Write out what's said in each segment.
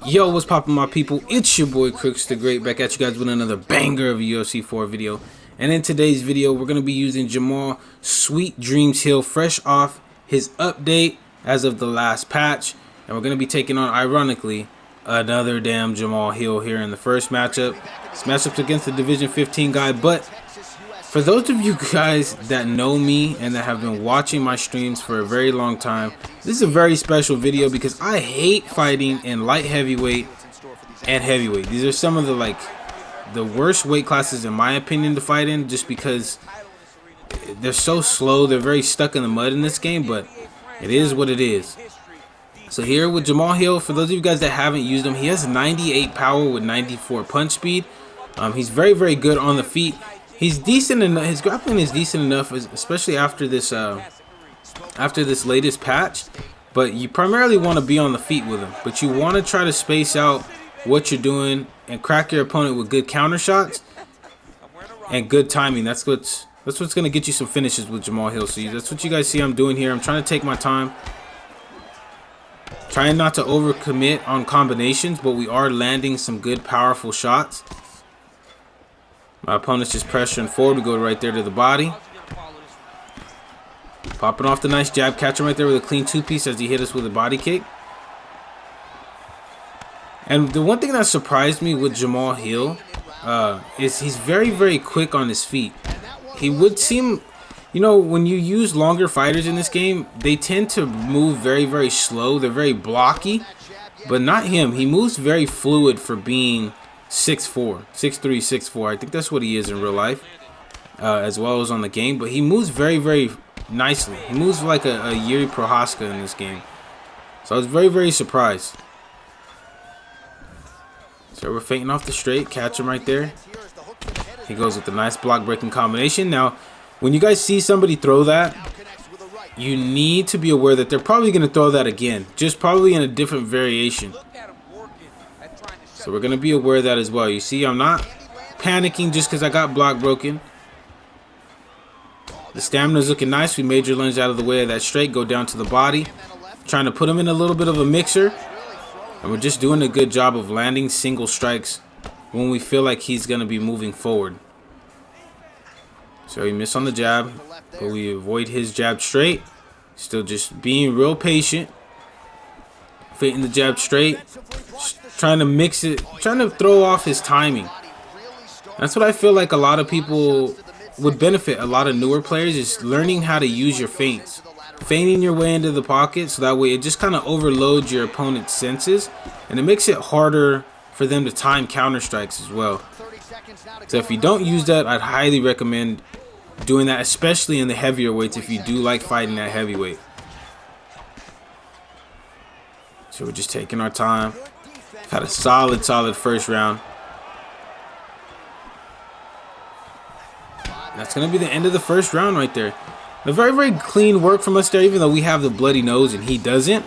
Yo, what's poppin', my people? It's your boy Crooks the Great, back at you guys with another banger of a UFC 4 video. And in today's video, we're going to be using Jamahal Sweet Dreams Hill, fresh off his update as of the last patch. And we're going to be taking on, ironically, another damn Jamahal Hill here in the first matchup. This matchup's against the Division 15 guy, but for those of you guys that know me and that have been watching my streams for a very long time, this is a very special video because I hate fighting in light heavyweight and heavyweight. These are some of the worst weight classes in my opinion to fight in, just because they're so slow. They're very stuck in the mud in this game, but it is what it is. So here with Jamahal Hill, for those of you guys that haven't used him, he has 98 power with 94 punch speed. He's very, very good on the feet. He's decent enough. His grappling is decent enough, especially after this latest patch. But you primarily want to be on the feet with him. But you want to try to space out what you're doing and crack your opponent with good counter shots and good timing. That's what's going to get you some finishes with Jamahal Hill. So that's what you guys see I'm doing here. I'm trying to take my time, trying not to overcommit on combinations, but we are landing some good, powerful shots. My opponent's just pressuring forward. We go right there to the body. Popping off the nice jab. Catch him right there with a clean two-piece as he hit us with a body kick. And the one thing that surprised me with Jamahal Hill is he's very, very quick on his feet. He would seem, you know, when you use longer fighters in this game, they tend to move very, very slow. They're very blocky. But not him. He moves very fluid for being 6'4", 6'3", 6'4". I think that's what he is in real life, as well as on the game. But he moves very, very nicely. He moves like a Yuri Prohaska in this game. So I was very, very surprised. So we're feinting off the straight. Catch him right there. He goes with the nice block breaking combination. Now, when you guys see somebody throw that, you need to be aware that they're probably going to throw that again, just probably in a different variation. So we're going to be aware of that as well. You see, I'm not panicking just because I got block broken. The stamina's looking nice. We major lunge out of the way of that straight. Go down to the body. Trying to put him in a little bit of a mixer. And we're just doing a good job of landing single strikes when we feel like he's going to be moving forward. So we miss on the jab, but we avoid his jab straight. Still just being real patient. Feinting the jab straight. Trying to mix it, trying to throw off his timing. That's what I feel like a lot of people would benefit. A lot of newer players is learning how to use your feints, feinting your way into the pocket, so that way it just kind of overloads your opponent's senses, and it makes it harder for them to time counter strikes as well. So if you don't use that, I'd highly recommend doing that, especially in the heavier weights if you do like fighting that heavyweight. So we're just taking our time. Had a solid first round. That's going to be the end of the first round right there. A very, very clean work from us there, even though we have the bloody nose and he doesn't.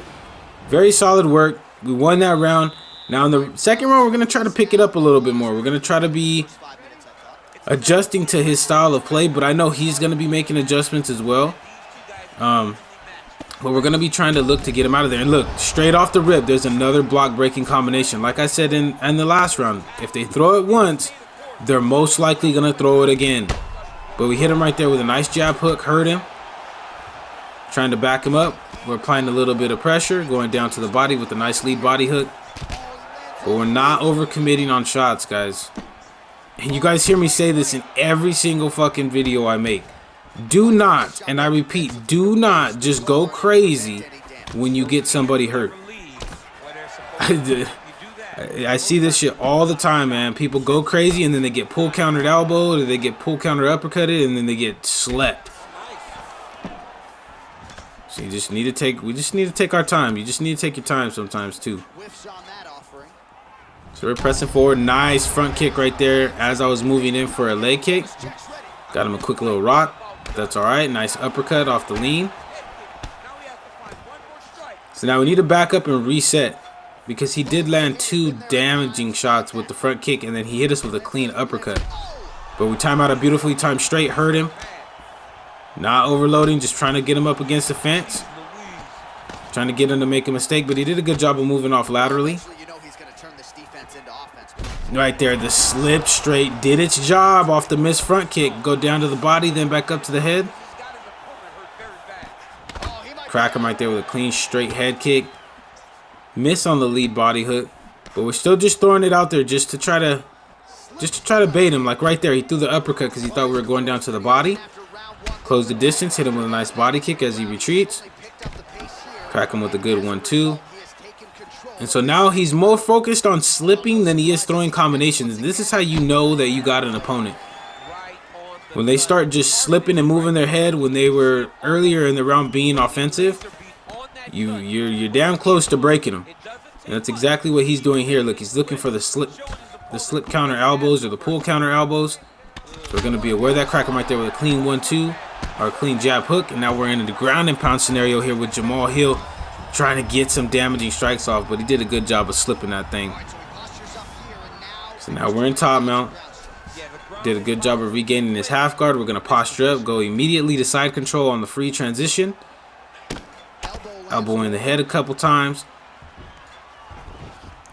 Very solid work. We won that round. Now in the second round, we're going to try to pick it up a little bit more. We're going to try to be adjusting to his style of play, but I know he's going to be making adjustments as well. But we're going to be trying to look to get him out of there. And look, straight off the rip, there's another block breaking combination. Like I said in the last round, if they throw it once, they're most likely going to throw it again. But we hit him right there with a nice jab hook, hurt him. Trying to back him up. We're applying a little bit of pressure, going down to the body with a nice lead body hook. But we're not overcommitting on shots, guys. And you guys hear me say this in every single fucking video I make. Do not, and I repeat, do not just go crazy when you get somebody hurt. I see this shit all the time, man. People go crazy and then they get pull countered elbowed, or they get pull counter uppercutted, and then they get slept. So we just need to take our time. You just need to take your time sometimes too. So we're pressing forward. Nice front kick right there as I was moving in for a leg kick. Got him a quick little rock. That's all right. Nice uppercut off the lean. So now we need to back up and reset, because he did land 2 damaging shots with the front kick, and then he hit us with a clean uppercut. But we time out a beautifully timed straight, hurt him. Not overloading, just trying to get him up against the fence. Trying to get him to make a mistake, but he did a good job of moving off laterally. Right there, the slip straight did its job off the missed front kick. Go down to the body, then back up to the head. Crack him right there with a clean straight head kick. Miss on the lead body hook, but we're still just throwing it out there just to try to bait him. Like right there, he threw the uppercut because he thought we were going down to the body. Close the distance, hit him with a nice body kick as he retreats. Crack him with a good 1-2. And so now he's more focused on slipping than he is throwing combinations. This is how you know that you got an opponent. When they start just slipping and moving their head when they were earlier in the round being offensive, you're damn close to breaking them. And that's exactly what he's doing here. Look, he's looking for the slip counter elbows or the pull counter elbows. So we're going to be aware of that. Crack him right there with a clean 1-2 or a clean jab hook. And now we're in the ground and pound scenario here with Jamahal Hill trying to get some damaging strikes off, but he did a good job of slipping that thing. So now we're in top mount. Did a good job of regaining his half guard. We're going to posture up, go immediately to side control on the free transition. Elbow in the head a couple times.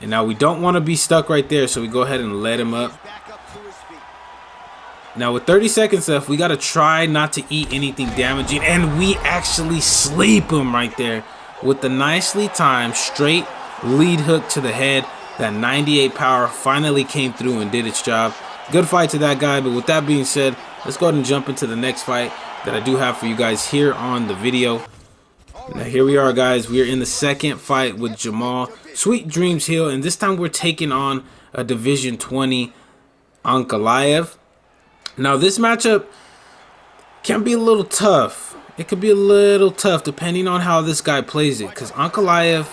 And now we don't want to be stuck right there, so we go ahead and let him up. Now with 30 seconds left, we got to try not to eat anything damaging, and we actually sleep him right there with the nicely timed straight lead hook to the head. That 98 power finally came through and did its job. Good fight to that guy, but with that being said, let's go ahead and jump into the next fight that I do have for you guys here on the video. Now here we are, guys. We are in the second fight with Jamahal Sweet Dreams Hill, and this time we're taking on a Division 20 Ankalaev. Now this matchup can be a little tough. It could be a little tough depending on how this guy plays it, because Ankalaev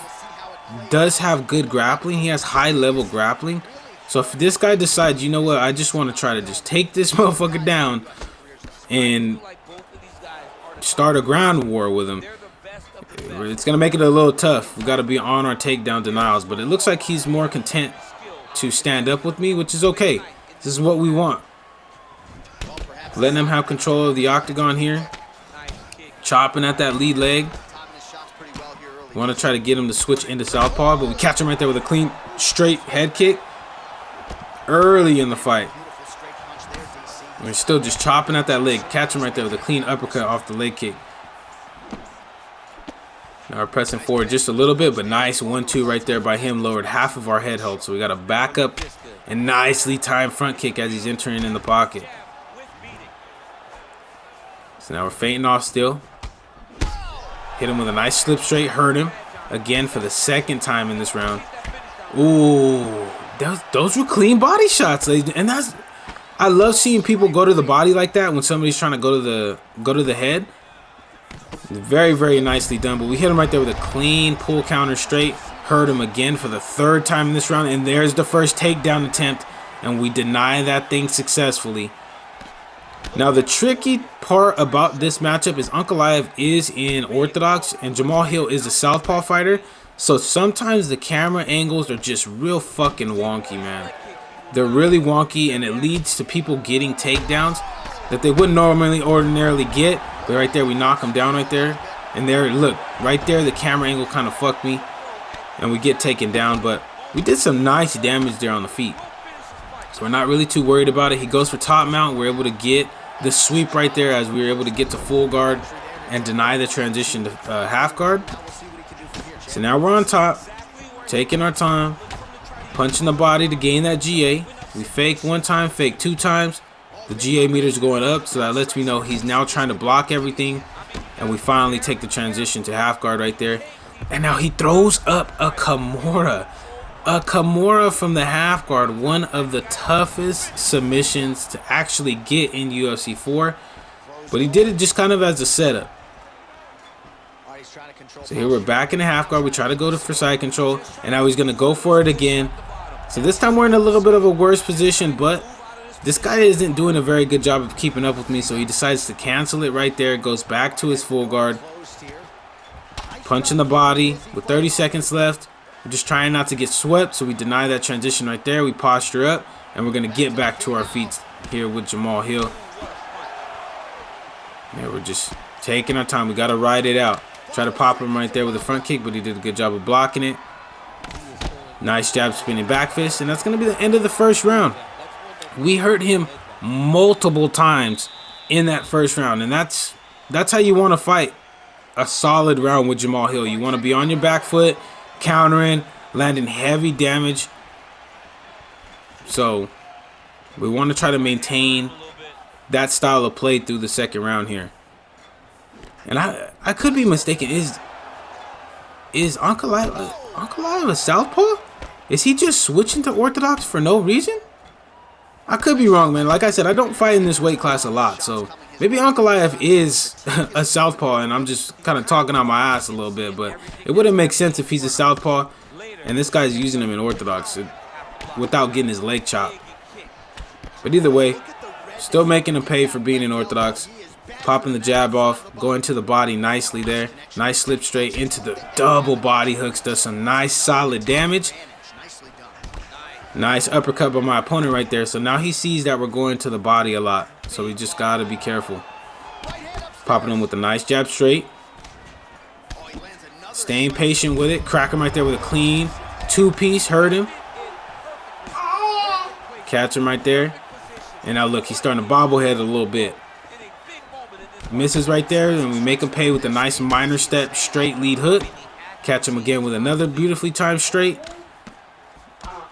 does have good grappling. He has high level grappling. So if this guy decides, you know what, I just want to try to just take this motherfucker down and start a ground war with him, it's going to make it a little tough. We got to be on our takedown denials, but it looks like he's more content to stand up with me, which is okay. This is what we want. Letting him have control of the octagon here. Chopping at that lead leg. We want to try to get him to switch into southpaw, but we catch him right there with a clean straight head kick early in the fight. We're still just chopping at that leg. Catch him right there with a clean uppercut off the leg kick. Now we're pressing forward just a little bit, but nice 1-2 right there by him. Lowered half of our head hold, so we got a back up and nicely timed front kick as he's entering in the pocket. So now we're feinting off still. Hit him with a nice slip straight, hurt him again for the second time in this round. Ooh, those were clean body shots, ladies. And I love seeing people go to the body like that when somebody's trying to go to the head. Very, very nicely done. But we hit him right there with a clean pull counter straight. Hurt him again for the third time in this round. And there's the first takedown attempt, and we deny that thing successfully. Now the tricky part about this matchup is Ankalaev is in orthodox and Jamahal Hill is a southpaw fighter. So sometimes the camera angles are just real fucking wonky, man. They're really wonky, and it leads to people getting takedowns that they wouldn't ordinarily get. But right there, we knock him down right there. And there, look, right there, the camera angle kind of fucked me. And we get taken down, but we did some nice damage there on the feet. So we're not really too worried about it. He goes for top mount. We're able to get the sweep right there as we were able to get to full guard and deny the transition to half guard. So now we're on top, taking our time, punching the body to gain that GA. We fake one time, fake two times. The GA meter's going up, so that lets me know he's now trying to block everything. And we finally take the transition to half guard right there. And now he throws up a Kimura. A Kimura from the half guard, one of the toughest submissions to actually get in UFC 4. But he did it just kind of as a setup. So here we're back in the half guard. We try to go for side control, and now he's going to go for it again. So this time we're in a little bit of a worse position, but this guy isn't doing a very good job of keeping up with me, so he decides to cancel it right there. Goes back to his full guard. Punching the body with 30 seconds left. We're just trying not to get swept, so we deny that transition right there. We posture up, and we're going to get back to our feet here with Jamahal Hill. Yeah, we're just taking our time. We got to ride it out. Try to pop him right there with a front kick, but he did a good job of blocking it. Nice jab, spinning back fist, and that's going to be the end of the first round. We hurt him multiple times in that first round, and that's how you want to fight a solid round with Jamahal Hill. You want to be on your back foot, countering, landing heavy damage. So we want to try to maintain that style of play through the second round here. And I could be mistaken. Is Ankalaev a southpaw? Is he just switching to orthodox for no reason? I could be wrong, man. Like I said, I don't fight in this weight class a lot, so maybe Ankalaev is a southpaw and I'm just kind of talking out my ass a little bit, but it wouldn't make sense if he's a southpaw and this guy's using him in orthodox without getting his leg chopped. But either way, still making him pay for being in orthodox. Popping the jab off, going to the body nicely there. Nice slip straight into the double body hooks. Does some nice solid damage. Nice uppercut by my opponent right there. So now he sees that we're going to the body a lot. So we just got to be careful. Popping him with a nice jab straight. Staying patient with it. Crack him right there with a clean two-piece. Hurt him. Catch him right there. And now look, he's starting to bobblehead a little bit. Misses right there, and we make him pay with a nice minor step straight lead hook. Catch him again with another beautifully timed straight.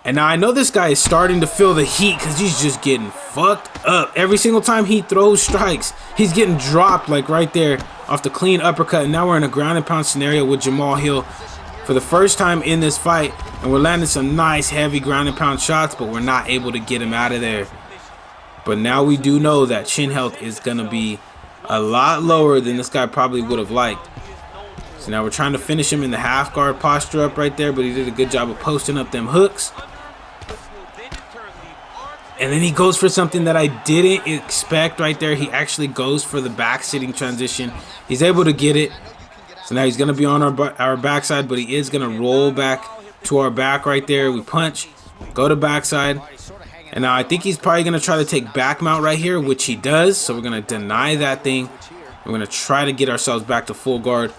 And now I know this guy is starting to feel the heat because he's just getting fucked up. Every single time he throws strikes, he's getting dropped like right there off the clean uppercut. And now we're in a ground and pound scenario with Jamahal Hill for the first time in this fight. And we're landing some nice heavy ground and pound shots, but we're not able to get him out of there. But now we do know that chin health is going to be a lot lower than this guy probably would have liked. So now we're trying to finish him in the half guard posture up right there, but he did a good job of posting up them hooks. And then he goes for something that I didn't expect right there. He actually goes for the back sitting transition. He's able to get it. So now he's going to be on our backside, but he is going to roll back to our back right there. We punch, go to backside. And now I think he's probably going to try to take back mount right here, which he does. So we're going to deny that thing. We're going to try to get ourselves back to full guard,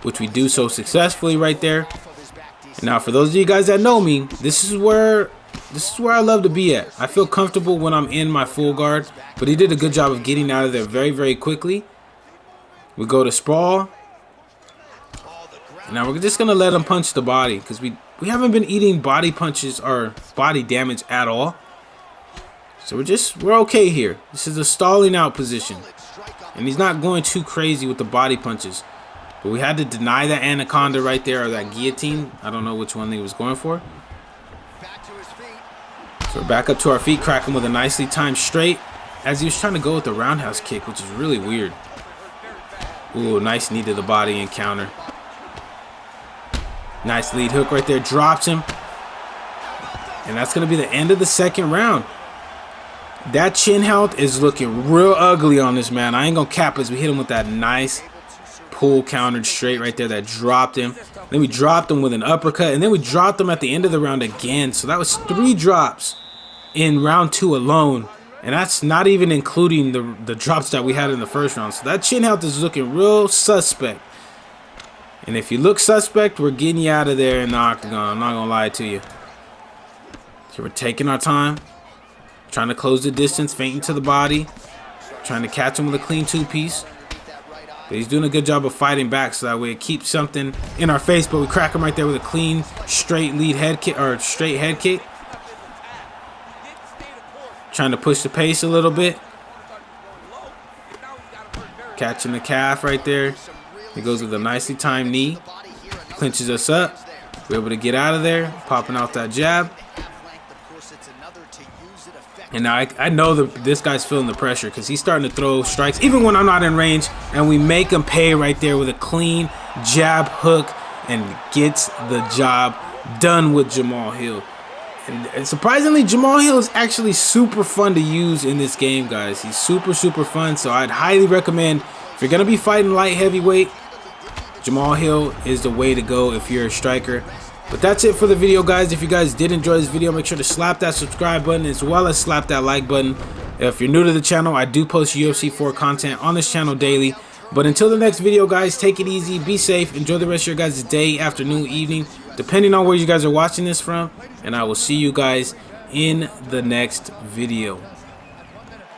which we do so successfully right there. And now for those of you guys that know me, this is where I love to be at. I feel comfortable when I'm in my full guard, but he did a good job of getting out of there very, very quickly. We go to sprawl. Now we're just going to let him punch the body because we haven't been eating body punches or body damage at all. So we're okay here. This is a stalling out position. And he's not going too crazy with the body punches. But we had to deny that anaconda right there, or that guillotine. I don't know which one he was going for. So we're back up to our feet, crack him with a nicely timed straight as he was trying to go with the roundhouse kick, which is really weird. Ooh, nice knee to the body and counter. Nice lead hook right there, drops him. And that's going to be the end of the second round. That chin health is looking real ugly on this man. I ain't gonna cap as we hit him with that nice pull countered straight right there that dropped him. Then we dropped him with an uppercut, and then we dropped him at the end of the round again. So that was 3 drops in round 2 alone. And that's not even including the drops that we had in the first round. So that chin health is looking real suspect. And if you look suspect, we're getting you out of there in the octagon. I'm not gonna lie to you. So we're taking our time. Trying to close the distance, feinting to the body. Trying to catch him with a clean two-piece. But he's doing a good job of fighting back so that way it keeps something in our face. But we crack him right there with a clean, straight lead head kick, or straight head kick. Trying to push the pace a little bit. Catching the calf right there. He goes with a nicely timed knee. Clinches us up. We're able to get out of there. Popping out that jab. And now I know that this guy's feeling the pressure because he's starting to throw strikes even when I'm not in range. And we make him pay right there with a clean jab hook and gets the job done with Jamahal Hill. And surprisingly, Jamahal Hill is actually super fun to use in this game, guys. He's super, super fun. So I'd highly recommend, if you're going to be fighting light heavyweight, Jamahal Hill is the way to go if you're a striker. But that's it for the video, guys. If you guys did enjoy this video, make sure to slap that subscribe button as well as slap that like button. If you're new to the channel, I do post UFC 4 content on this channel daily. But until the next video, guys, take it easy, be safe, enjoy the rest of your guys' day, afternoon, evening, depending on where you guys are watching this from. And I will see you guys in the next video.